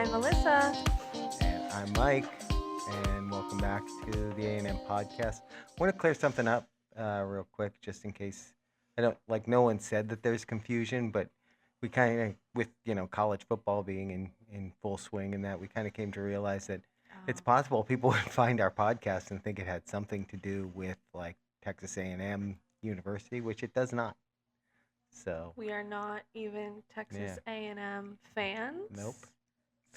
I'm Melissa. And I'm Mike, and welcome back to the A&M podcast. I want to clear something up real quick, just in case no one said that there's confusion, but we kind of, with college football being in full swing, and that we kind of came to realize that it's possible people would find our podcast and think it had something to do with like Texas A&M University, which it does not. So we are not even Texas A&M fans. Nope.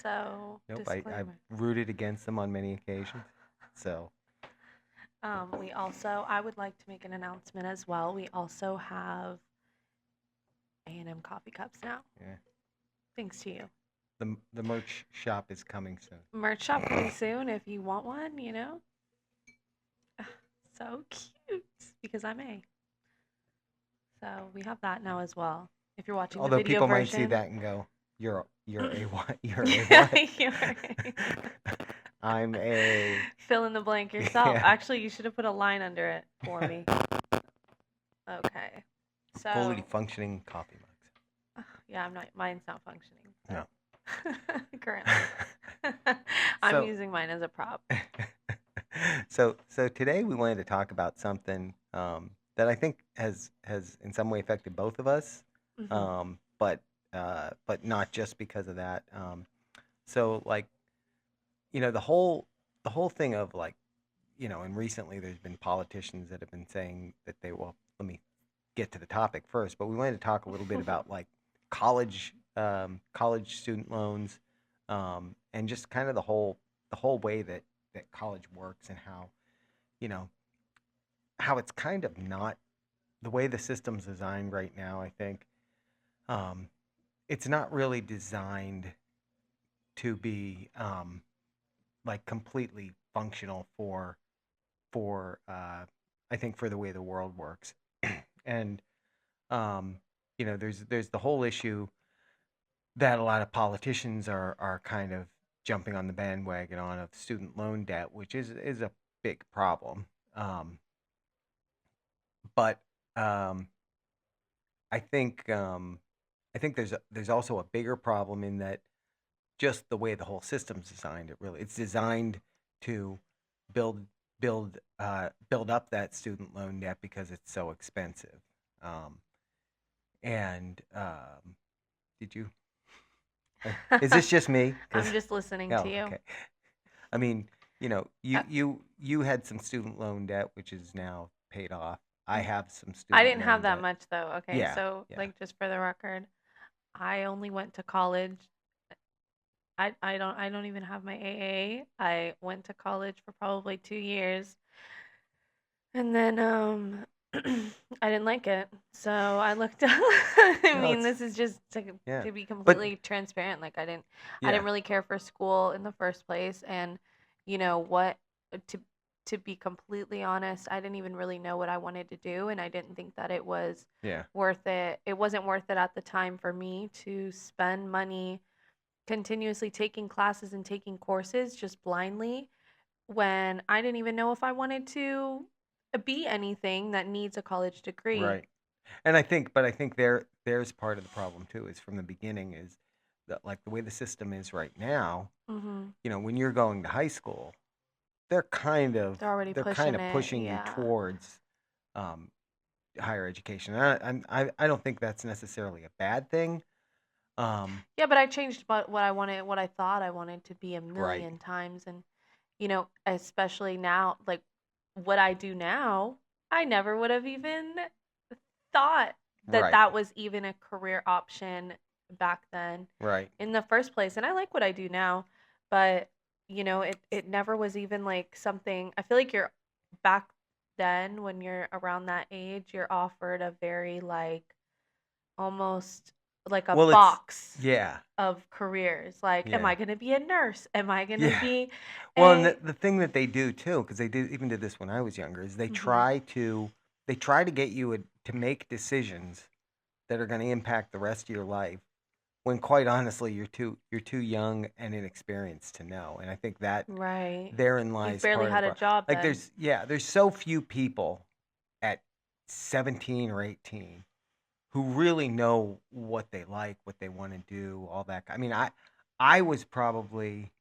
So I've disclaimer. rooted against them on many occasions. So I would like to make an announcement as well. We also have A&M coffee cups now. Yeah. Thanks to you. The merch shop is coming soon. Merch shop coming soon if you want one, So cute because I'm A. So we have that now as well. If you're watching Although the video people version. Might see that and go, you're a what? You're a what? I'm a... Fill in the blank yourself. Yeah. Actually, you should have put a line under it for me. Okay. So fully functioning coffee mugs. Yeah, mine's not functioning. So. No. Currently. I'm using mine as a prop. So today we wanted to talk about something that I think has in some way affected both of us, but not just because of that. So like, the whole thing of like, and recently there's been politicians that have been saying that let me get to the topic first, but we wanted to talk a little bit about like college student loans, and just kind of the whole way that college works, and how it's kind of not the way the system's designed right now. I think it's not really designed to be like completely functional for I think for the way the world works. And there's the whole issue that a lot of politicians are kind of jumping on the bandwagon on of student loan debt, which is a big problem. But I think there's also a bigger problem in that just the way the whole system's designed. It's designed to build up that student loan debt because it's so expensive. Did you? Is this just me? I'm just listening to you. Okay. I mean, you had some student loan debt, which is now paid off. I have some student. I didn't have that debt. much though. Okay, yeah, so yeah. Like just for the record, I only went to college. I don't even have my AA. I went to college for probably 2 years, and then I didn't like it, so I looked up. This is just to be completely transparent. Like I didn't really care for school in the first place, and to be completely honest, I didn't even really know what I wanted to do, and I didn't think that it was worth it. It wasn't worth it at the time for me to spend money continuously taking classes and taking courses just blindly when I didn't even know if I wanted to be anything that needs a college degree. Right. And I think there's part of the problem too, is from the beginning is that like the way the system is right now, when you're going to high school, they're kind of pushing you towards higher education. I don't think that's necessarily a bad thing. Yeah, but I changed what I thought I wanted to be a million times, and especially now, like what I do now, I never would have even thought that was even a career option back then. Right. In the first place, and I like what I do now, but it never was even like something. I feel like you're back then when you're around that age, you're offered a very like almost like a box of careers. Like, am I going to be a nurse? Am I going to be Well, and the thing that they do too, because they even did this when I was younger, is they try to get you to make decisions that are going to impact the rest of your life, when quite honestly you're too young and inexperienced to know. And I think that therein lies. You've barely had a job. Like there's so few people at 17 or 18 who really know what they like, what they want to do, all that. I mean, I was probably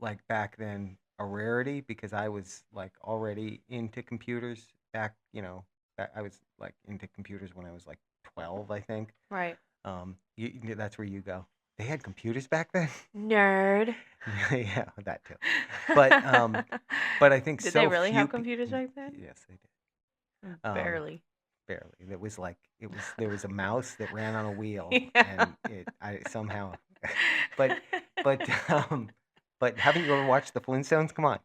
like back then a rarity because I was like already into computers back, I was like into computers when I was like 12, I think. Right. That's where you go. They had computers back then? Nerd. Yeah, that too. But but I think Did they so really few have computers back then? yes, they did. Barely. Barely. It was like there was a mouse that ran on a wheel Yeah. and it I somehow but but but haven't you ever watched the Flintstones? Come on.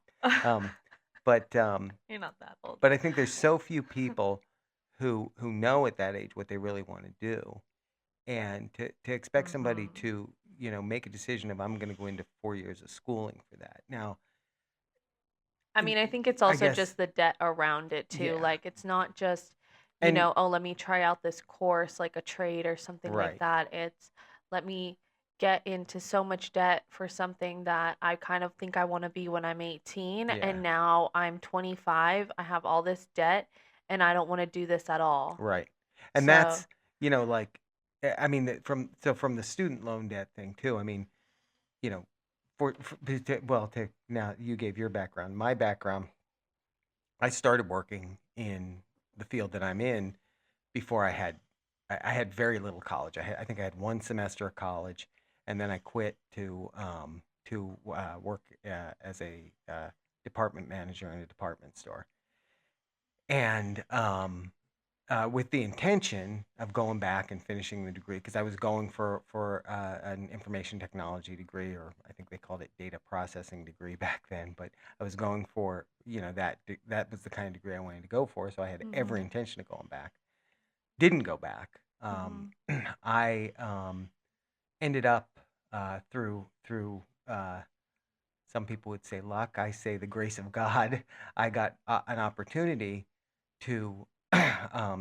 Um but You're not that old. but I think there's so few people who know at that age what they really want to do. And to expect somebody Hmm. to, make a decision of I'm going to go into 4 years of schooling for that. Now, I mean, I think it's I also guess, just the debt around it too. yeah. Like, it's not just, And oh, let me try out this course, like a trade or something like right. that. It's let me get into so much debt for something that I kind of think I want to be when I'm 18. Yeah. And now I'm 25. I have all this debt and I don't want to do this at all. Right. And So, that's, like I mean from the student loan debt thing too. I mean, you know, well, to now you gave your background. My background, I started working in the field that I'm in before I had very little college. I think I had one semester of college, and then I quit to work as a department manager in a department store, and with the intention of going back and finishing the degree because I was going for an information technology degree, or I think they called it data processing degree back then. But I was going for that was the kind of degree I wanted to go for, so I had every mhm, intention of going back. Didn't go back. mhm, I ended up through some people would say luck. I say the grace of God. I got an opportunity to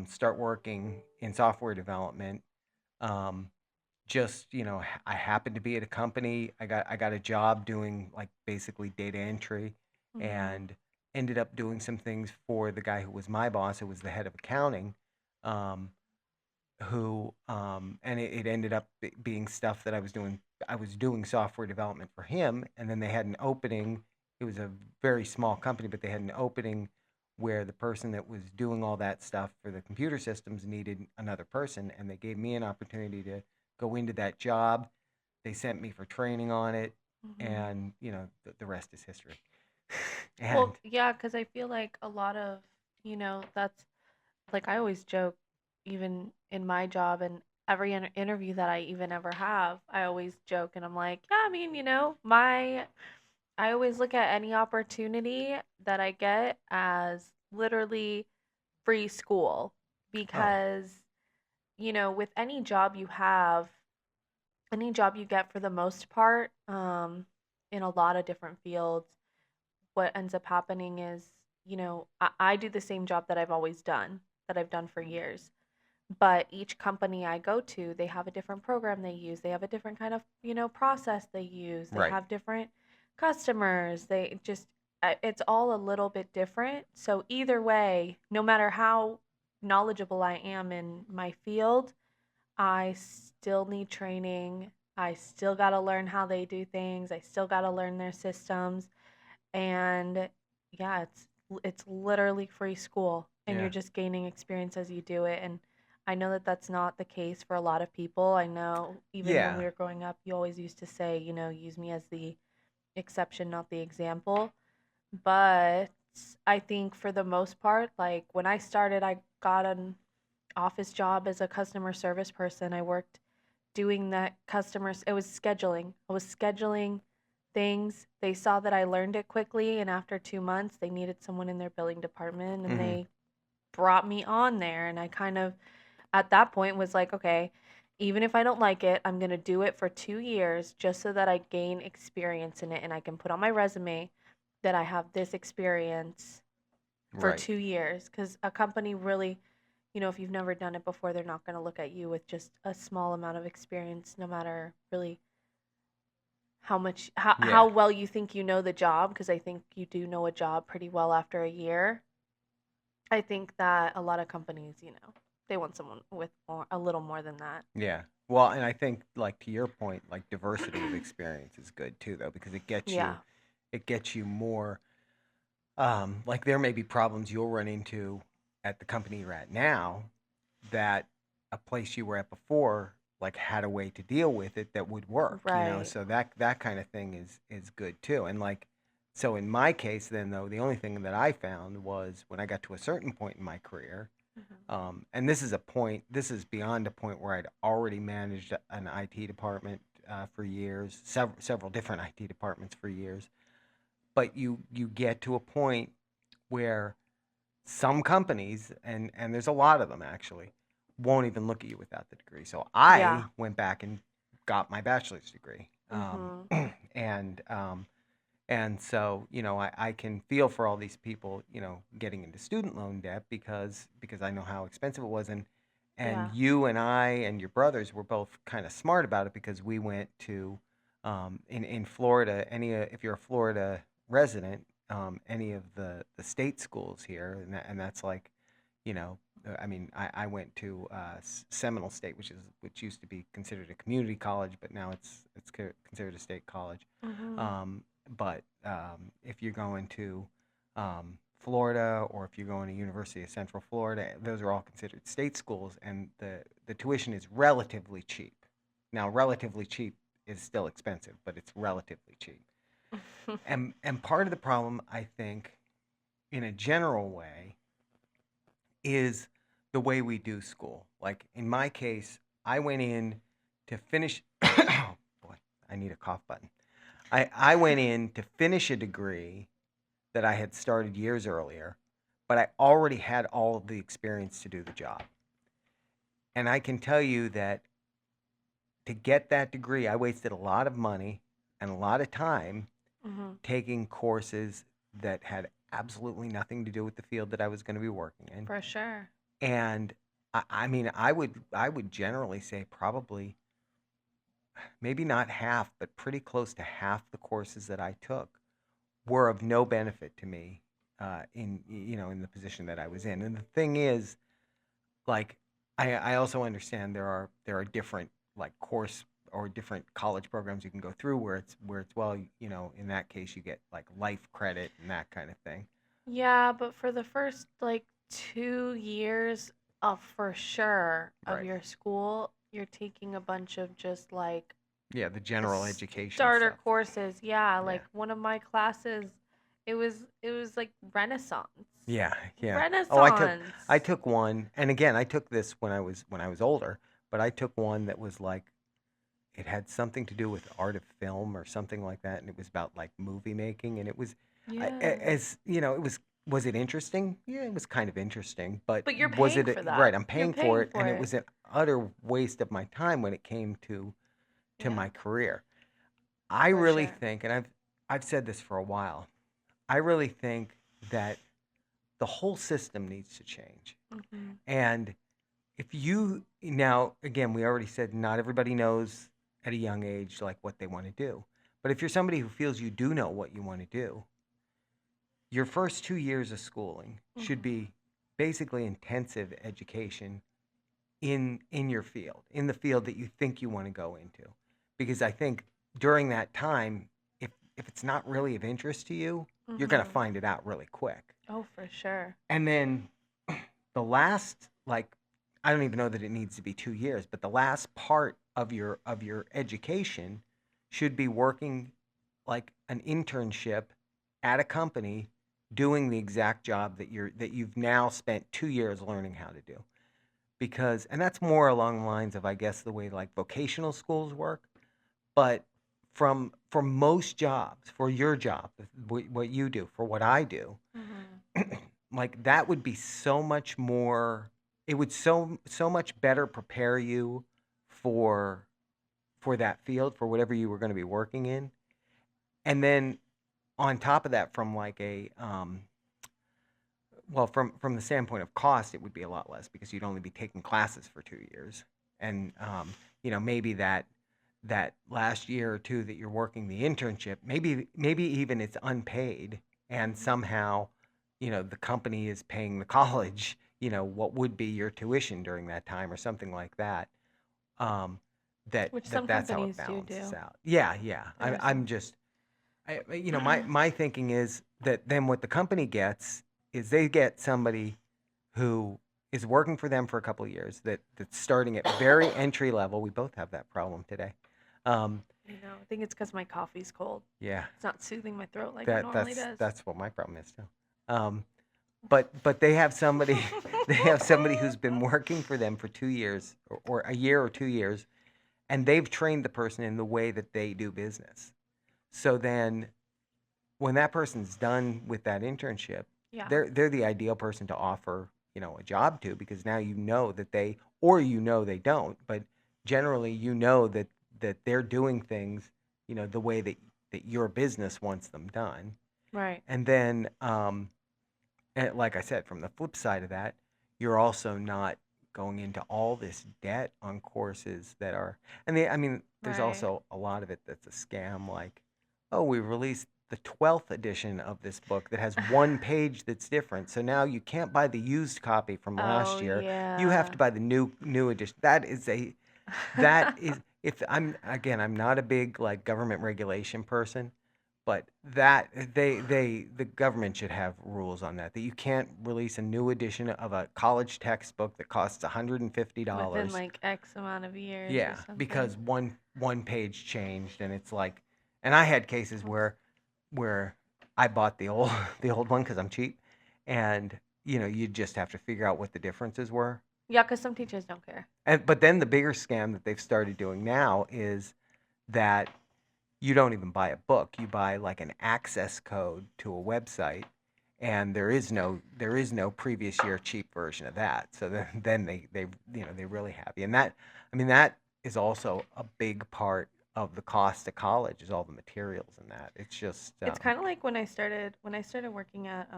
start working in software development. Um, just I happened to be at a company. I got a job doing like basically data entry, mhm, and ended up doing some things for the guy who was my boss, who was the head of accounting. Um, who and it ended up being stuff that I was doing software development for him, and then they had an opening. It was a very small company, but they had an opening where the person that was doing all that stuff for the computer systems needed another person, and they gave me an opportunity to go into that job. They sent me for training on it, mhm. and the rest is history. Well, And yeah, because I feel like a lot of, that's like I always joke, even in my job and every interview that I even ever have, I always joke and I'm like, yeah, I mean, I always look at any opportunity that I get as literally free school oh, because, with any job you have, any job you get for the most part, in a lot of different fields, what ends up happening is, I do the same job that I've always done, that I've done for years. But each company I go to, they have a different program they use. They have a different kind of, process they use. They right, have different customers. They just, it's all a little bit different. So either way, no matter how knowledgeable I am in my field, I still need training. I still got to learn how they do things. I still got to learn their systems. And yeah, it's literally free school and you're yeah, just gaining experience as you do it. And I know that that's not the case for a lot of people. I know even when yeah, we were growing up, you always used to say, use me as the exception, not the example. But I think for the most part, like when I started, I got an office job as a customer service person. I worked doing that customers it was scheduling. I was scheduling things. They saw that I learned it quickly and after 2 months they needed someone in their billing department and hmm they brought me on there and I kind of at that point was like, okay, even if I don't like it, I'm going to do it for 2 years just so that I gain experience in it and I can put on my resume that I have this experience for right, 2 years because a company really, if you've never done it before, they're not going to look at you with just a small amount of experience, no matter really how yeah. well you think you know the job. Because I think you do know a job pretty well after a year. I think that a lot of companies, they want someone with a little more than that. Yeah. Well, and I think, like, to your point, like, diversity of experience is good too, though, because Yeah. it gets you more. Like, there may be problems you'll run into at the company you're at now that a place you were at before, like, had a way to deal with it that would work, you know. Right. So that kind of thing is good too. And like, so in my case, then though, the only thing that I found was when I got to a certain point in my career. Mhm. And this is a point. This is beyond a point where I'd already managed an IT department for years, several different IT departments for years. But you get to a point where some companies, and there's a lot of them actually, won't even look at you without the degree. So I Yeah. went back and got my bachelor's degree, Mhm. and and so, I can feel for all these people, getting into student loan debt because I know how expensive it was. And Yeah. you and I and your brothers were both kind of smart about it because we went to, in Florida, if you're a Florida resident, any of the state schools here, and that's like, I mean, I went to Seminole State, which used to be considered a community college, but now it's considered a state college. Mhm. Um, but if you're going to Florida, or if you're going to University of Central Florida, those are all considered state schools, and the tuition is relatively cheap. Now, relatively cheap is still expensive, but it's relatively cheap. And part of the problem, I think, in a general way, is the way we do school. Like in my case, I went in to finish. Oh boy, I need a cough button. I went in to finish a degree that I had started years earlier, but I already had all of the experience to do the job. And I can tell you that to get that degree, I wasted a lot of money and a lot of time Mhm. taking courses that had absolutely nothing to do with the field that I was going to be working in. For sure. And I mean, I would generally say probably maybe not half, but pretty close to half the courses that I took were of no benefit to me in the position that I was in. And the thing is, like, I also understand there are different, like, course or different college programs you can go through where it's well, in that case you get like life credit and that kind of thing. Yeah, but for the first like 2 years of for sure of Right. your school, you're taking a bunch of just like Yeah, the general education starter stuff. courses. Yeah, Yeah. like one of my classes, it was like Renaissance. Yeah, yeah. Oh, I Renaissance. took one, and again, I took this when I was older, but I took one that was like it had something to do with art of film or something like that, and it was about like movie making, and it was, Yeah. as was it interesting? Yeah, it was kind of interesting, but But you're was paying it for right? that. I'm You're paying for paying it, for and it it. was an utter waste of my time when it came to Yeah, my career. I for really sure. think, and I've said this for a while, I really think that the whole system needs to change. Mhm. And if you now, again, we already said not everybody knows at a young age like what they want to do. But if you're somebody who feels you do know what you want to do, your first 2 years of schooling should Mhm. be basically intensive education in your field, in the field that you think you want to go into. Because I think during that time, if it's not really of interest to you, you're going to Mhm. find it out really quick. Oh, for sure. And then the last, like, I don't even know that it needs to be 2 years, but the last part of your education should be working like an internship at a company doing the exact job that you've now spent 2 years learning how to do. Because and that's more along the lines of, I guess, the way like vocational schools work. But for most jobs, for your job, what you do, for what I do, Mhm. like that would be so much more, it would so much better prepare you for that field, for whatever you were going to be working in. And then on top of that, from like a well, from the standpoint of cost, it would be a lot less because you'd only be taking classes for 2 years. And maybe that last year or two that you're working the internship, maybe even it's unpaid, and Mhm. somehow, the company is paying the college, what would be your tuition during that time or something like that. Which some that's how it companies do balances do. out. Yeah, yeah. There are I'm some. just my thinking is that then what the company gets is they get somebody who is working for them for a couple of years that's starting at very entry level. We both have that problem today. Um, I know. I think it's because my coffee's cold. yeah, It's not soothing my throat like it normally does. that's what my problem is too. Um, but they have somebody they have somebody who's been working for them for 2 years or a year or 2 years, and they've trained the person in the way that they do business. So then when that person's done with that internship, Yeah. they're the ideal person to offer, a job to, because now you know that they, or they don't, but generally that they're doing things, the way that your business wants them done. Right. And then and like I said, from the flip side of that, you're also not going into all this debt on courses that are, I mean, there's Right. also a lot of it that's a scam. Like, oh, we released the 12th edition of this book that has one page that's different. So now you can't buy the used copy from Oh last year. You have yeah. to buy the new edition. That is if I'm not a big like government regulation person, but that the government should have rules on that you can't release a new edition of a college textbook that costs Within $150. like X amount of years or Yeah, something. because one page changed, and it's like, and I had cases where I bought the old the old one because I'm cheap, and you just have to figure out what the differences were. Yeah, because some teachers don't care. But then the bigger scam that they've started doing now is that you don't even buy a book. You buy like an access code to a website, and there is no previous year cheap version of that. So then they really have you. And that, I mean, that is also a big part of the cost of college, is all the materials and that. It's just It's kind of like when I started working at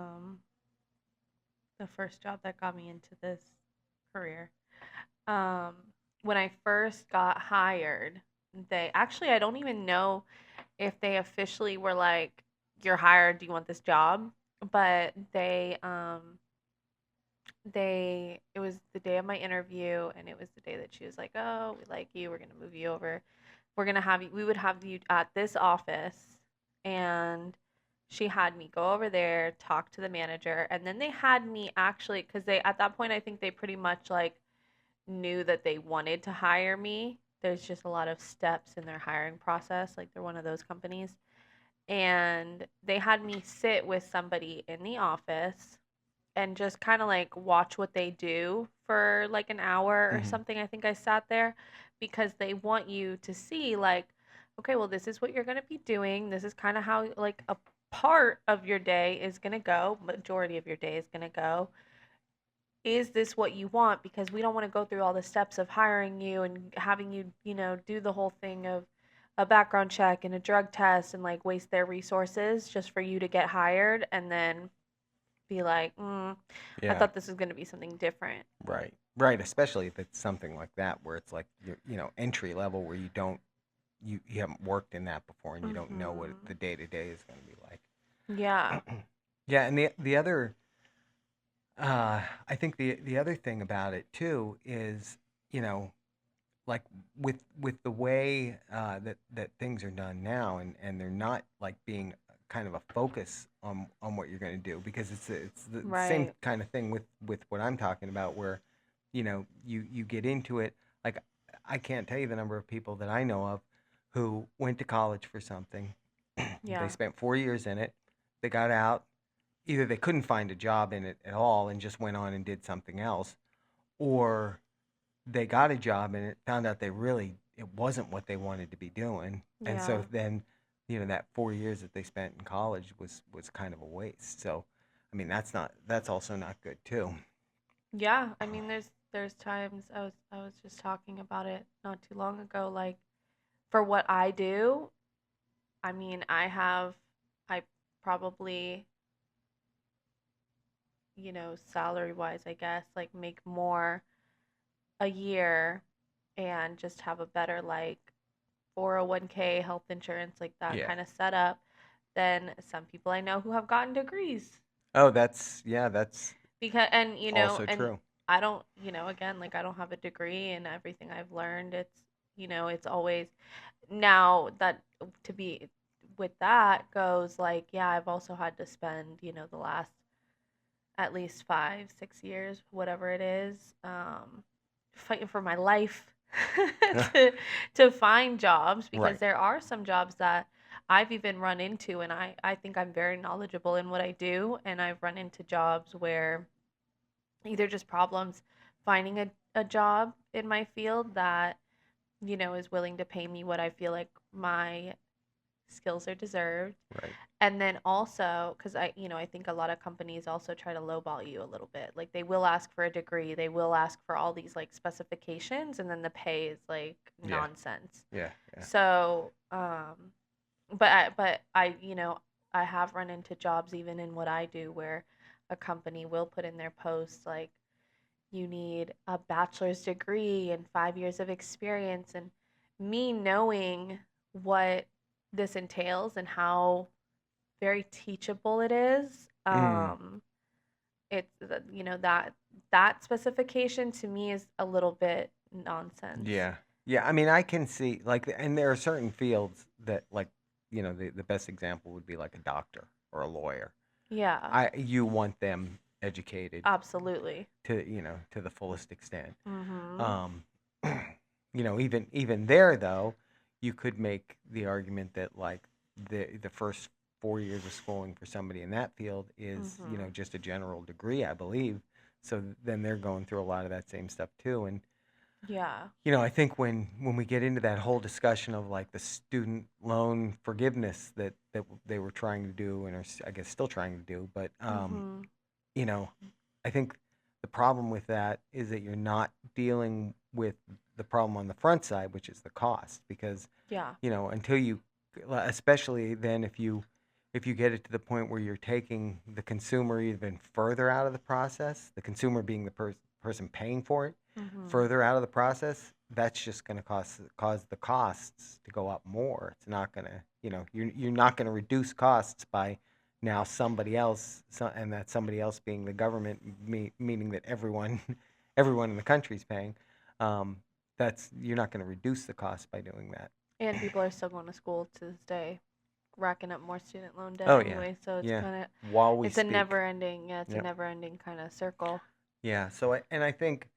the first job that got me into this career. Um, when I first got hired, they actually I don't even know if they officially were like, "You're hired. Do you want this job?" But they it was the day of my interview, and it was the day that she was like, "Oh, we like you. We're gonna move you over. We're gonna have you. We would have you at this office." And she had me go over there, talk to the manager, and then they had me actually, because they at that point I think they pretty much like knew that they wanted to hire me. There's just a lot of steps in their hiring process. Like they're one of those companies. And they had me sit with somebody in the office and just kind of like watch what they do for like an hour or hmm something. I think I sat there because they want you to see, like, okay, well, this is what you're going to be doing. This is kind of how, like, a part of your day is going to go, majority of your day is going to go. Is this what you want? Because we don't want to go through all the steps of hiring you and having you, do the whole thing of a background check and a drug test and like waste their resources just for you to get hired and then be like, I yeah, thought this was going to be something different. right, especially if it's something like that where it's like you're, entry level, where you haven't worked in that before, and you don't know what Hmm. the day to day is going to be Yeah. like. Yeah, and the other I think the other thing about it too is, you know, like with the way that things are done now, and they're not like being kind of a focus on what you're going to do, because it's the same Right. kind of thing with what I'm talking about, where you get into it. Like, I can't tell you the number of people that I know of who went to college for something. They Yeah. spent 4 years in it. They got out. Either they couldn't find a job in it at all and just went on and did something else, or they got a job and it found out it wasn't what they wanted to be doing. And so Yeah. then, that 4 years that they spent in college was kind of a waste. So, I mean, that's also not good too. Yeah. I mean, there's times I was just talking about it not too long ago. Like for what I do, I mean, I probably, salary wise, I guess, like make more a year and just have a better like 401k health insurance, like that Yeah. kind of setup than some people I know who have gotten degrees. Oh, that's Because also and true. I don't, again, like I don't have a degree, and everything I've learned, it's It's always now that to be with that goes like, yeah, I've also had to spend, the last at least 5, 6 years, whatever it is, fighting for my life to to find jobs because Right. there are some jobs that I've even run into, and I think I'm very knowledgeable in what I do, and I've run into jobs where either just problems finding a job in my field that, is willing to pay me what I feel like my skills are deserved. Right. And then also, because I think a lot of companies also try to lowball you a little bit. Like they will ask for a degree, they will ask for all these like specifications, and then the pay is like Yeah. nonsense. Yeah. Yeah. So, but I have run into jobs even in what I do where a company will put in their posts like you need a bachelor's degree and 5 years of experience, and me knowing what this entails and how very teachable it is. Mm. It's that specification to me is a little bit nonsense. Yeah. Yeah. I mean, I can see like, and there are certain fields that like, the best example would be like a doctor or a lawyer. Yeah, You want them educated absolutely. to the fullest extent. Mhm. Um, even there though, you could make the argument that like the first 4 years of schooling for somebody in that field is Mhm. just a general degree, I believe. So then they're going through a lot of that same stuff too. And Yeah. I think when we get into that whole discussion of like the student loan forgiveness that they were trying to do and are I guess still trying to do, but Mhm. you know, I think the problem with that is that you're not dealing with the problem on the front side, which is the cost, because Yeah. until you, especially then if you get it to the point where you're taking the consumer even further out of the process, the consumer being the person paying for it, Mhm. further out of the process, that's just going to cause the costs to go up more. It's not going to, you're not going to reduce costs by now somebody else, and that somebody else being the government, meaning that everyone, everyone in the country is paying. Um, that's You're not going to reduce the cost by doing that. And people are still going to school to this day, racking up more student loan debt Oh yeah, anyway, so it's yeah. kind of While we it's a speak. never ending, yeah, it's a Yep. never ending kind of circle. Yeah. So I think,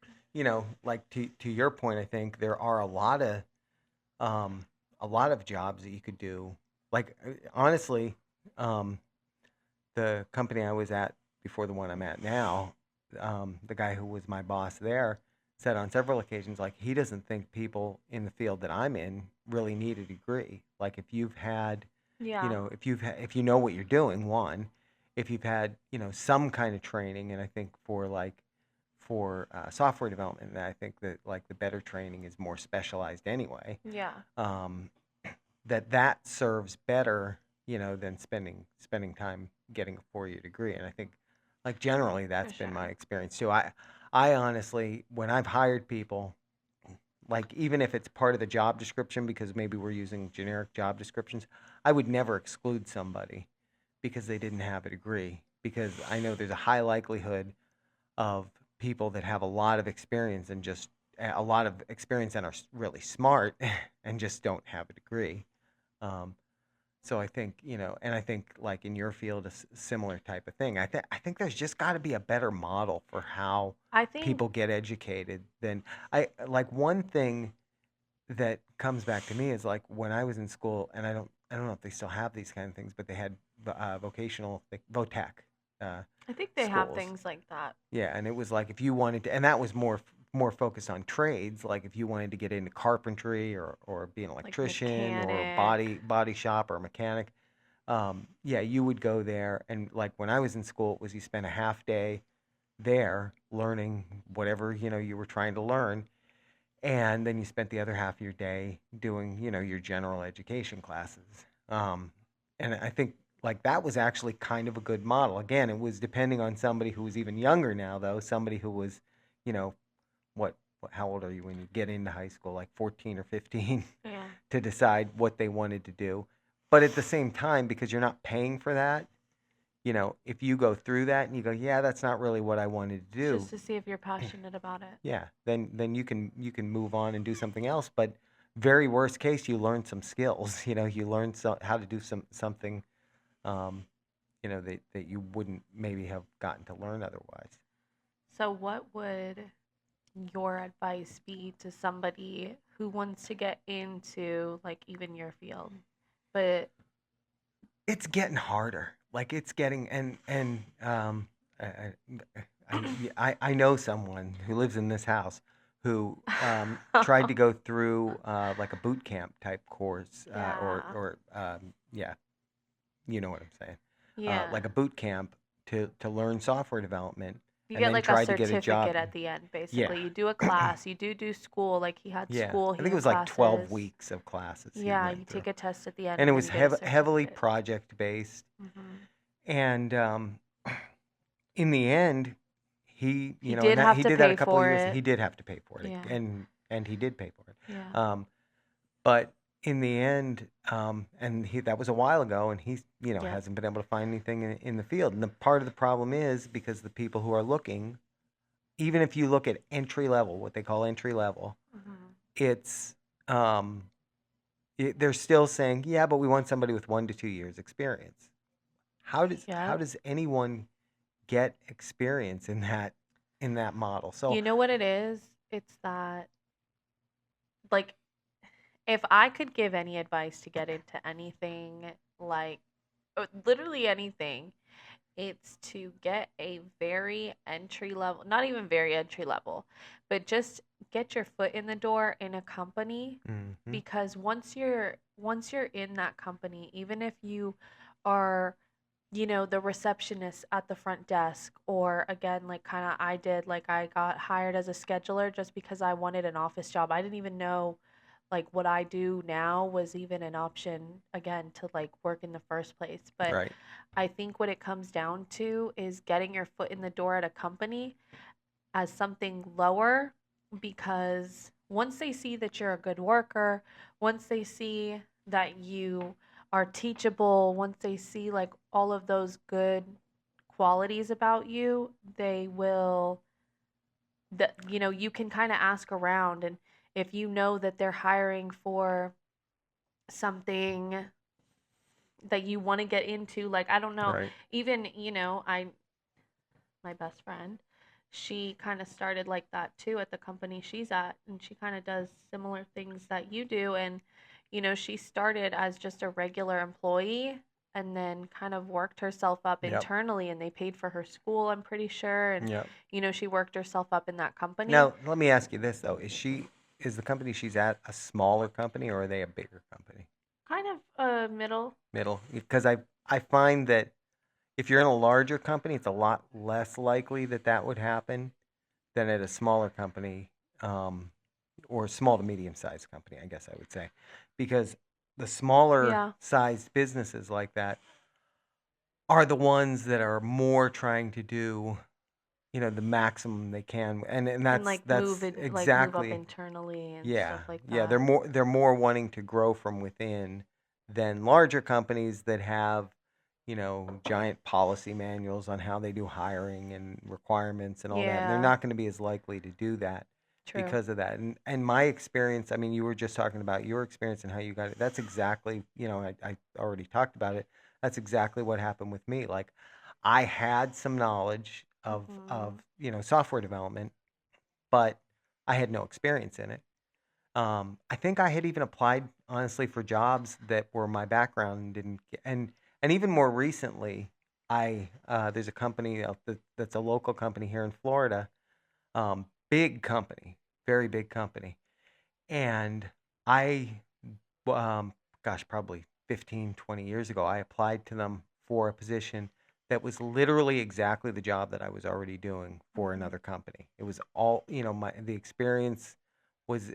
like to your point, I think there are um a lot of jobs that you could do. Like honestly, um, the company I was at before the one I'm at now, the guy who was my boss there said on several occasions, like he doesn't think people in the field that I'm in really need a degree. Like if you've had, Yeah. if you know what you're doing, one, if you've had, some kind of training, and I think for software development, I think that like the better training is more specialized anyway. Yeah. Um, that serves better, than spending time getting a 4-year degree. And I think, like generally, For that's been my sure. experience too. I honestly, when I've hired people, like even if it's part of the job description, because maybe we're using generic job descriptions, I would never exclude somebody because they didn't have a degree. Because I know there's a high likelihood of people that have a lot of experience and just a lot of experience and are really smart and just don't have a degree. Um, so I think, and I think like in your field, a similar type of thing. I think there's just got to be a better model for how I think people get educated than like one thing that comes back to me is like when I was in school, and I don't know if they still have these kind of things, but they had vocational like VOTAC uh, I think they have schools. things like that. Yeah, and it was like if you wanted to, and that was more focused on trades. Like if you wanted to get into carpentry or be an Like electrician or mechanic. body shop or mechanic, yeah, you would go there. And like when I was in school, it was you spent a half day there learning whatever you were trying to learn, and then you spent the other half of your day doing your general education classes. Um, and I think like that was actually kind of a good model. Again, it was depending on somebody who was even younger now, though. Somebody who was, you know, how old are you when you get into high school? Like 14 or 15 Yeah. to decide what they wanted to do. But at the same time, because you're not paying for that, if you go through that and you go, yeah, that's not really what I wanted to It's just do, to see if you're passionate about it. yeah, then you can move on and do something else. But very worst case, you learn some skills. You learn how to do something, um, that you wouldn't maybe have gotten to learn otherwise. So, what would your advice be to somebody who wants to get into like even your field? But It's getting harder. Like it's getting I, I know someone who lives in this house who tried to go through like a boot camp type course, yeah. yeah, you know what I'm saying, Yeah. like a boot camp to learn software development, You and get then like a tried to get a job. certificate at the end, Yeah, basically. You do a class, you do school, like he had yeah. school, I he think it had was like 12 classes. weeks of classes he Yeah, went you through, take a test at the end and it and then was you get a heavily certificate. project based. Hmm. And in the end, He did have he to did that a pay couple of for years. it. He did have to pay for it, Yeah. and he did pay for it. Yeah. Um, but in the end, and that was a while ago, and he's Yep. hasn't been able to find anything in the field. And the part of the problem is because the people who are looking, even if you look at entry level, what they call entry level, Hmm. it's they're still saying, yeah, but we want somebody with 1 to 2 years experience. How Yep. does anyone get experience in that model? So You know what it is? It's that, like, if I could give any advice to get into anything, like, literally anything, it's to get a very entry level, not even very entry level, but just get your foot in the door in a company, hmm because once you're in that company, even if you are, the receptionist at the front desk, or again, like kind of I did, like I got hired as a scheduler just because I wanted an office job. I didn't even know like what I do now was even an option again to like work in the first place. But right, I think what it comes down to is getting your foot in the door at a company as something lower, because once they see that you're a good worker, once they see that you are teachable, once they see like all of those good qualities about you, they will, that you can kind of ask around, and if you know that they're hiring for something that you want to get into, like I don't know, right, even I my best friend, she kind of started like that too at the company she's at, and she kind of does similar things that you do. And she started as just a regular employee and then kind of worked herself up yep, internally, and they paid for her school, I'm pretty sure. And yep. she worked herself up in that company. Now let me ask you this though: is the company she's at a smaller company or are they a bigger company? Kind of middle. Middle? Because I find that if you're in a larger company, it's a lot less likely that that would happen than at a smaller company, um, or small to medium sized company, I guess I would say, because the smaller Yeah. sized businesses like that are the ones that are more trying to do, the maximum they can, and And that's like that's move up exactly, internally and yeah, stuff like yeah. that. They're more wanting to grow from within than larger companies that have, giant policy manuals on how they do hiring and requirements and all that. And they're Yeah. not going to be as likely to do that True. because of that. And my experience, I mean, you were just talking about your experience and how you got it. That's exactly, I already talked about it. That's exactly what happened with me. Like I had some knowledge of, Mhm. software development, but I had no experience in it. I think I had even applied honestly for jobs that were my background and didn't get, and even more recently, I there's a company that's a local company here in Florida, big company, very big company, and I, um, gosh, probably 15, 20 years ago, I applied to them for a position that was literally exactly the job that I was already doing for Mhm. another company. It was all,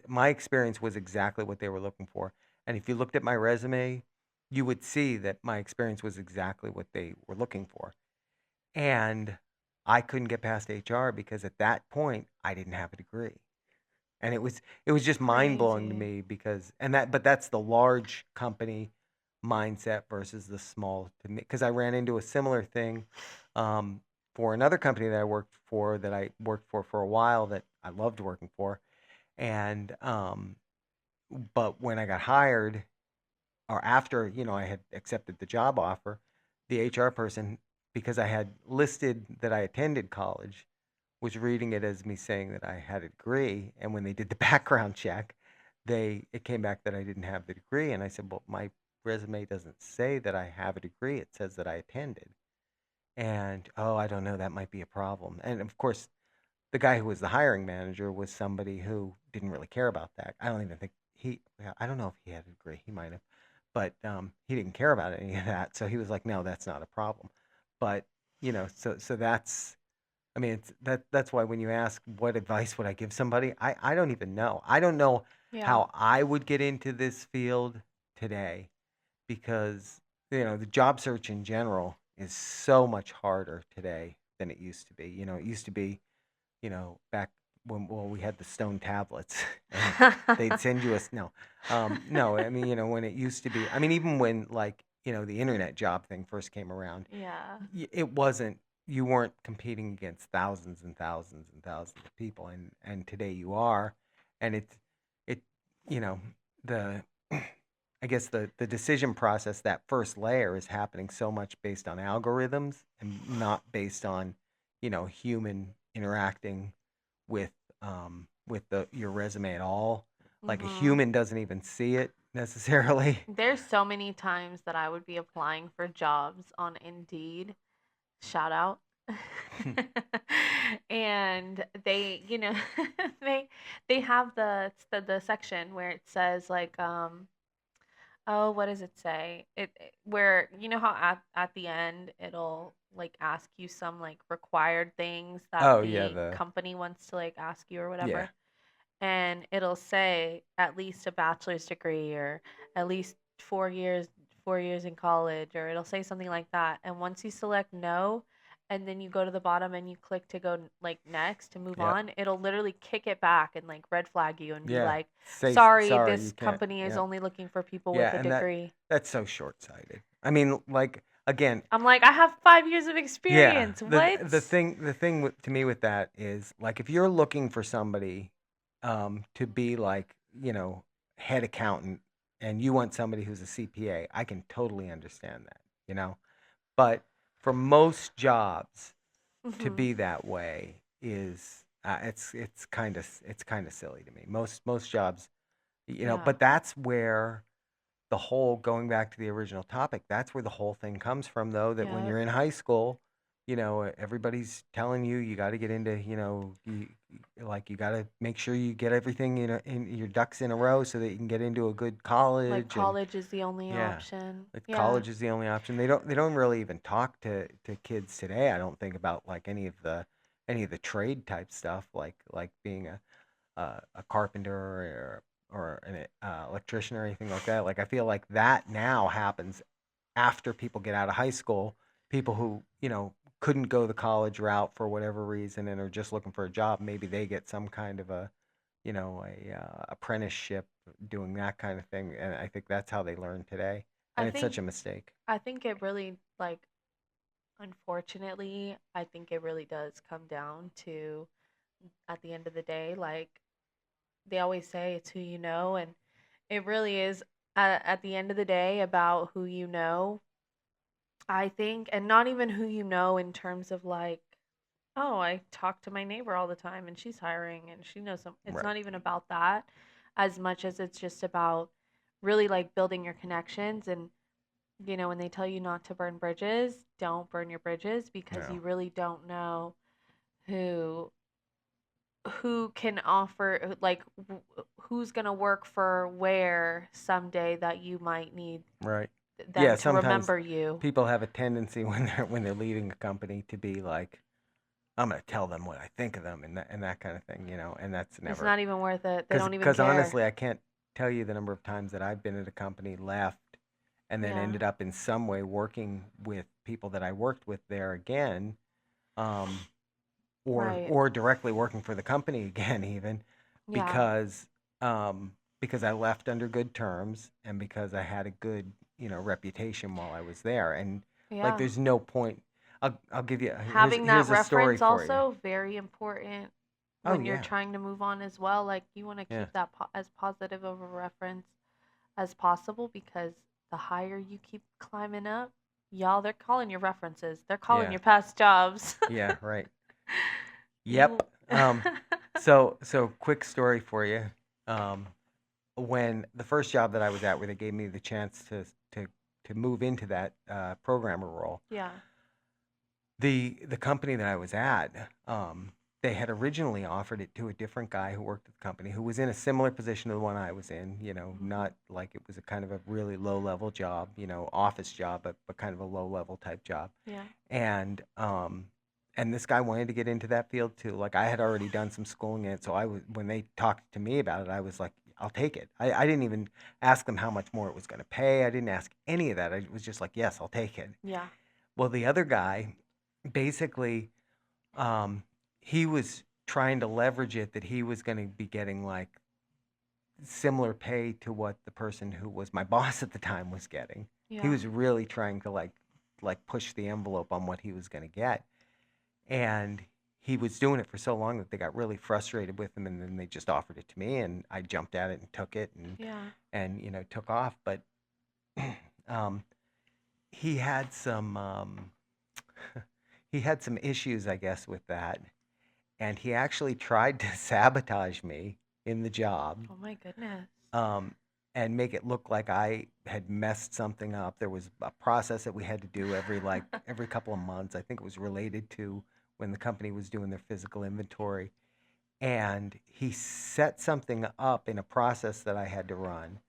my experience was exactly what they were looking for. And if you looked at my resume, you would see that my experience was exactly what they were looking for. And I couldn't get past HR because at that point I didn't have a degree. And it was just mind blowing to Crazy. me because but that's the large company mindset versus the small to me, because I ran into a similar thing, um, for another company that I worked for a while, that I loved working for, and but when I got hired, or after, I had accepted the job offer, the HR person, because I had listed that I attended college, was reading it as me saying that I had a degree. And when they did the background check, it came back that I didn't have the degree. And I said, well, my resume doesn't say that I have a degree. It says that I attended. And, oh, I don't know, that might be a problem. And of course, the guy who was the hiring manager was somebody who didn't really care about that. I don't even think I don't know if he had a degree. He might have, but he didn't care about any of that. So he was like, no, that's not a problem. But, so that's, I mean, that's why when you ask what advice would I give somebody, I don't even know. I don't know Yeah. how I would get into this field today because, the job search in general is so much harder today than it used to be. It used to be, back when, well, we had the stone tablets and they'd send you a no, no. I mean, when it used to be, I mean, even when like, the internet job thing first came around, Yeah. it wasn't, you weren't competing against thousands and thousands and thousands of people, and today you are, and it, you know, the I guess the decision process, that first layer, is happening so much based on algorithms and not based on, human interacting with your resume at all. Like a Mhm. human doesn't even see it necessarily. There's so many times that I would be applying for jobs on Indeed. Shout out. And they, they they have the section where it says like oh, what does it say? Where how at the end it'll like ask you some like required things that Oh yeah, the the company wants to like ask you or yeah, whatever. And it'll say at least a bachelor's degree or at least 4 years in college, or it'll say something like that. And once you select no, and then you go to the bottom and you click to go like next to move yeah, on, it'll literally kick it back and like red flag you and be yeah. like, Say sorry, sorry, this you can't. company is Yeah, only looking for people with yeah, a and degree. that's so short-sighted. I mean, like, again, I'm like, I have 5 years of yeah. experience. The What? the thing the thing to me with that is, like, if you're looking for somebody to be like, head accountant, and you want somebody who's a CPA, I can totally understand that, you know. But for most jobs to Mhm. be that way is it's kind of silly to me. Most jobs, Yeah. but that's where the whole, going back to the original topic, that's where the whole thing comes from, though, that when Yep. you're in high school, everybody's telling you you got to get into, like, you got to make sure you get everything, in your ducks in a row so that you can get into a good Like college. And college is the only yeah, option. that Yeah. college is the only option. They don't really even talk to kids today, I don't think, about like any of the trade type stuff, like being a carpenter or an electrician or anything like that. Like, I feel like that now happens after people get out of high school. People who, couldn't go the college route for whatever reason and are just looking for a job, maybe they get some kind of a apprenticeship doing that kind of thing, and I think that's how they learn today, I and it's think such a mistake. I think it really like unfortunately, I think it really does come down to at the end of the day, like they always say it's who you know, and it really is at the end of the day about who you know, I think, and not even who you know in terms of like, oh, I talk to my neighbor all the time and she's hiring and she knows some. It's Right. not even about that as much as it's just about really like building your connections. And when they tell you not to burn bridges, don't burn your bridges because No. you really don't know who who can offer like who's going to work for where someday that you might need Right. Yeah, them to sometimes remember you. people have a tendency when they're leaving a company to be like, I'm gonna tell them what I think of them, and that kind of thing, and that's It's never, not even worth it. They because don't even care. honestly, I can't tell you the number of times that I've been at a company, left, and then Yeah. ended up in some way working with people that I worked with there again, um, or Right. or directly working for the company again, even Yeah. because because I left under good terms, and because I had a good, reputation while I was there. And like, Yeah. there's no point. I'll give you, here's Having that here's a story reference for you. also very important. Oh when you're yeah, trying to move on as well. Like you want to yeah, keep that as positive of a reference as possible because the higher you keep climbing up, y'all, they're calling your references. They're calling yeah, your past jobs. yeah. Right. Yep. You So quick story for you. Um, when the first job that I was at, where they gave me the chance to to move into that programmer role, Yeah. the company that I was at, they had originally offered it to a different guy who worked at the company who was in a similar position to the one I was in. You know, Mhm. not like it was a kind of a really low level job, you know, office job, but kind of a low level type job. Yeah. And and this guy wanted to get into that field too. Like I had already done some schooling in it, so I was when they talked to me about it, I was like, I'll take it. I didn't even ask them how much more it was going to pay. I didn't ask any of that. I was just like, yes, I'll take it. Yeah. Well, the other guy, basically, um, he was trying to leverage it that he was going to be getting like similar pay to what the person who was my boss at the time was getting. He Yeah. was really trying to like push the envelope on what he was going to get. And he was doing it for so long that they got really frustrated with him, and then they just offered it to me, and I jumped at it and took it, Yeah. and you know took off. But um, he had some he had some issues, I guess, with that, and he actually tried to sabotage me in the job, Oh my goodness. um, and make it look like I had messed something up. There was a process that we had to do every couple of months. I think it was related to when the company was doing their physical inventory, and he set something up in a process that I had to run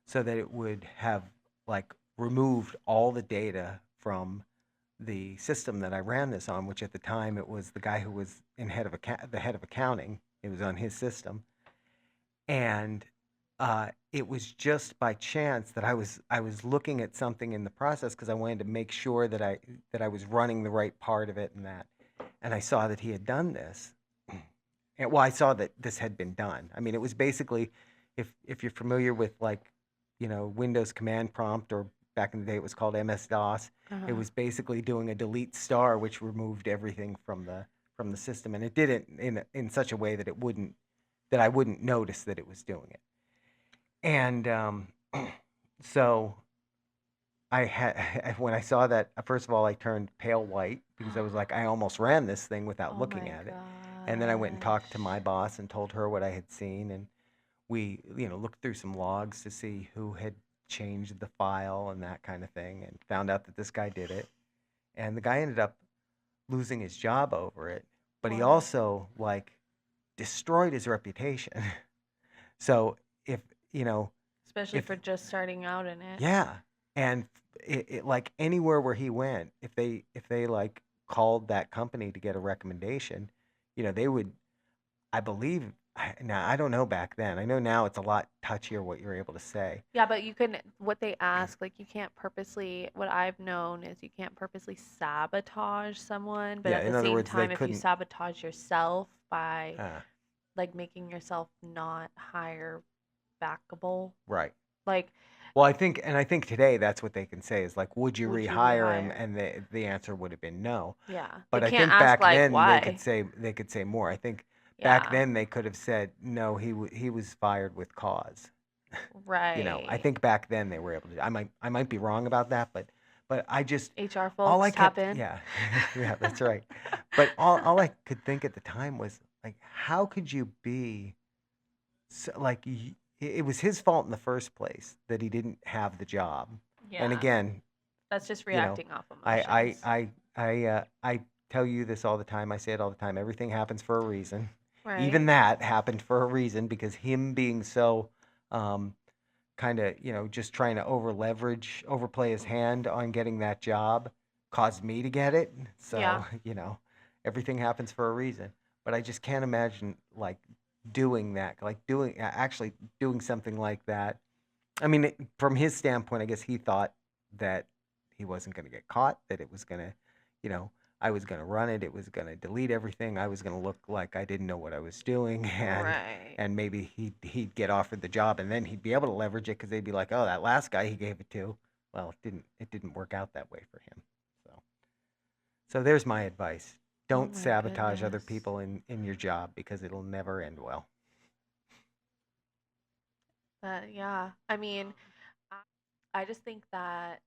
so that it would have like removed all the data from the system that I ran this on, which at the time it was the guy who was the head of accounting. It was on his system, and it was just by chance that I was looking at something in the process because I wanted to make sure that I was running the right part of it and I saw that he had done this. And well, I saw that this had been done. I mean, it was basically, if you're familiar with like, you know, Windows command prompt, or back in the day it was called MS DOS. It Uh-huh. was basically doing a delete star, which removed everything from the system, and it did it in such a way that it wouldn't that I wouldn't notice that it was doing it. And so I had when I saw that, first of all, I turned pale white because I was like, I almost ran this thing without Oh looking my at it. And then I went and talked to my gosh. boss and told her what I had seen, and we, you know, looked through some logs to see who had changed the file and that kind of thing, and found out that this guy did it. And the guy ended up losing his job over it, but he Wow. also like destroyed his reputation. So if you know, Especially if for just starting out in it. yeah, and like anywhere where he went, if they like called that company to get a recommendation, you know, they would. I believe now I don't know back then. I know now it's a lot touchier what you're able to say. Yeah, but you can, what they ask, like you can't purposely, what I've known is you can't purposely sabotage someone, but Yeah, at the in other same words, they time, if you couldn't. sabotage yourself by Uh, like making yourself not hire backable, right. like Well, I think today that's what they can say is like, would you would you rehire him? rehire? And the answer would have been no. Yeah. They But I can't think ask back like then why. they could say more. I think back Yeah. then they could have said no. He was fired with cause. You know, I Right. think back then they were able to. I might be wrong about that, but I just HR all I folks tap kept in. yeah yeah that's right. But all I could think at the time was like, how could you be so, like it was his fault in the first place that he didn't have the job. And Yeah. again, That's just you know, reacting off emotions. I tell you this all the time. I say it all the time. Everything happens for a reason. Even Right. that happened for a reason because him being so um, kind of, you know, just trying to overplay his hand on getting that job caused me to get it. Yeah. So, you know, everything happens for a reason. But I just can't imagine like doing that, like actually doing something like that. I mean, from his standpoint, I guess he thought that he wasn't going to get caught, that it was going to, you know, I was going to run it, it was going to delete everything, I was going to look like I didn't know what I was doing, Right. and maybe he'd get offered the job, and then he'd be able to leverage it because they'd be like, oh, that last guy he gave it to, well, it didn't work out that way for him. So there's my advice. Oh Don't my sabotage other goodness. people in your job because it'll never end well. Yeah. I mean, I just think that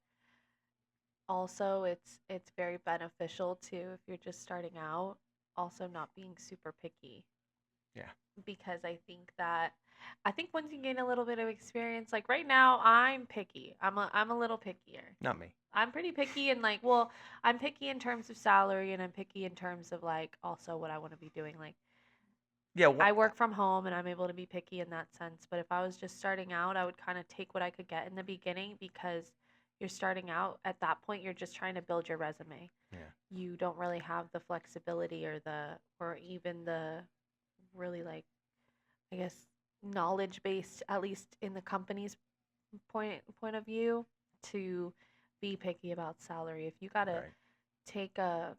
also it's very beneficial too if you're just starting out, also not being super picky Yeah, because I think once you gain a little bit of experience, like right now I'm picky. I'm a little pickier. not me. I'm pretty picky and like, well, I'm picky in terms of salary and I'm picky in terms of like also what I want to be doing. Like Yeah, I work from home and I'm able to be picky in that sense. But if I was just starting out, I would kind of take what I could get in the beginning because you're starting out at that point, you're just trying to build your resume. yeah, You don't really have the flexibility or even the really like, I guess, knowledge based, at least in the company's point of view, to be picky about salary. If you gotta right. take a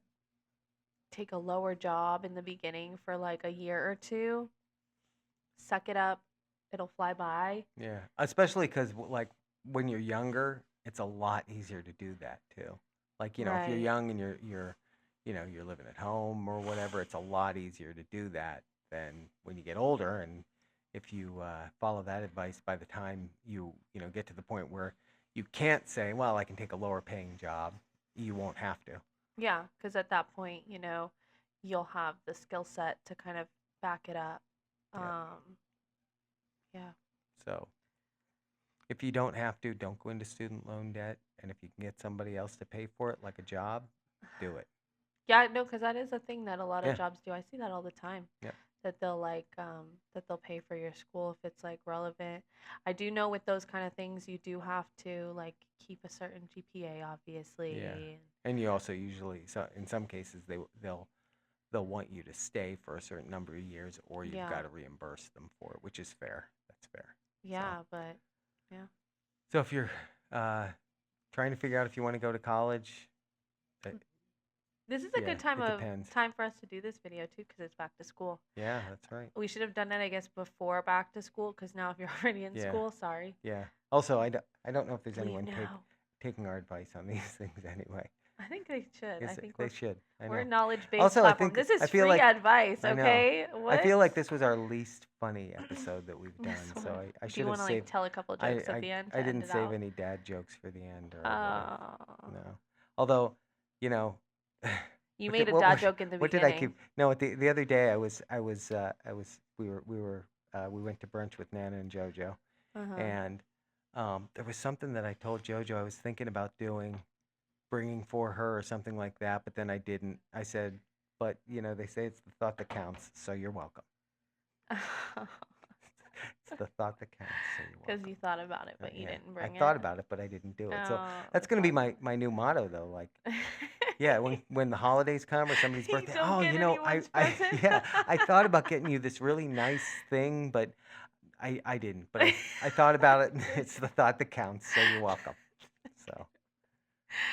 take a lower job in the beginning for like a year or two, suck it up. It'll fly by. Yeah, especially because like when you're younger, it's a lot easier to do that too. Like if you're Right. young and you're living at home or whatever, it's a lot easier to do that than when you get older. And if you follow that advice, by the time you get to the point where you can't say, well, I can take a lower paying job, you won't have to. Yeah, because at that point, you'll have the skill set to kind of back it up. Yeah. Yeah. So if you don't have to, don't go into student loan debt. And if you can get somebody else to pay for it, like a job, do it. Yeah, no, because that is a thing that a lot of Yeah. jobs do. I see that all the time. Yeah. That they'll that they'll pay for your school if it's like relevant. I do know with those kind of things you do have to like keep a certain GPA Yeah. obviously. And you also usually, so in some cases, they'll want you to stay for a certain number of years, or you've Yeah. got to reimburse them for it, which is fair. That's fair. So, Yeah, but yeah. so if you're uh, trying to figure out if you want to go to college, uh, This is a yeah, good it depends. time for us to do this video too because it's back to school. Yeah, that's right. We should have done it I guess before back to school because now if you're already in Yeah, school, sorry. yeah. Also, I don't know if there's Leave anyone now. taking our advice on these things anyway. I think they should. I Is think they should. I we're a know. knowledge-based Also, platform. This I is feel free like advice, I know. okay? I What? feel like this was our least funny episode that we've This done. So one. I Do you should have want to like saved. tell a couple I, jokes at I the end I to end didn't it save out? any dad jokes for the end, or I would have. Uh, No. Although, you know, you what did, mid a dad what joke in the what did I beginning. keep? No, the other day we went to brunch with Nana and JoJo, Uh-huh. and there was something that I told JoJo I was thinking about doing, bringing for her or something like that, but then I didn't. I said, but they say it's the thought that counts, so you're welcome. It's the thought that counts, so you're Because welcome. you thought about it, but you Yeah, didn't I bring thought it. about it, but I didn't do it. So Oh, that's that's gonna be funny. my new motto, though. Like, yeah, when the holidays come or somebody's You birthday, don't oh, get anyone's I present. yeah, I thought about getting you this really nice thing, but I didn't. But I thought about it, and it's the thought that counts, so you're welcome. So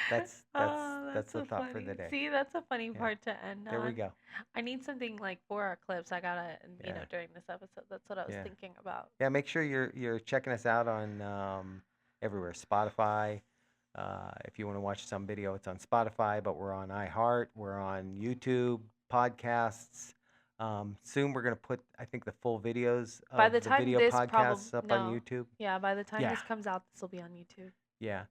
that's that's Oh, that's that's the so thought for the funny. day. See, that's a funny Yeah, part to end there we on. go. I need something like for our clips. I gotta, Yeah, during this episode, that's what I was yeah. thinking about. Yeah, make sure you're checking us out on everywhere. Spotify. If you want to watch some video, it's on Spotify, but we're on iHeart. We're on YouTube, podcasts. Soon we're gonna put, I think, the full videos By the of the time video this probably podcasts up on no, YouTube. yeah, by the time Yeah, this comes out, this will be on YouTube. yeah.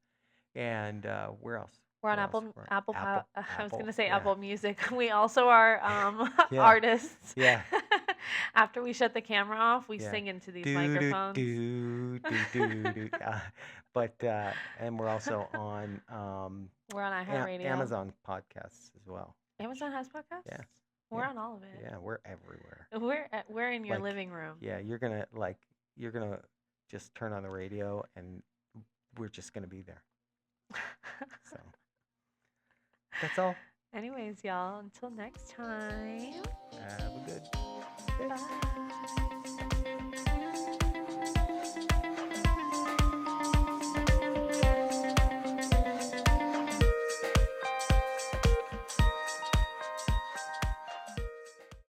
And where else? We're on Where else? Apple We're Apple Apple. I was Apple. gonna say Yeah, Apple Music. We also are yeah, artists. yeah. After we shut the camera off, we Yeah. sing into these Do do microphones. do do do do. But and we're also on We're on iHeartRadio. Amazon podcasts as well. Amazon has podcasts. Yeah, We're yeah, on all of it. yeah. We're everywhere. We're in your Like, living room. yeah, you're gonna just turn on the radio and we're just gonna be there. So that's all. Anyways, y'all, until next time. Have a good day. Bye.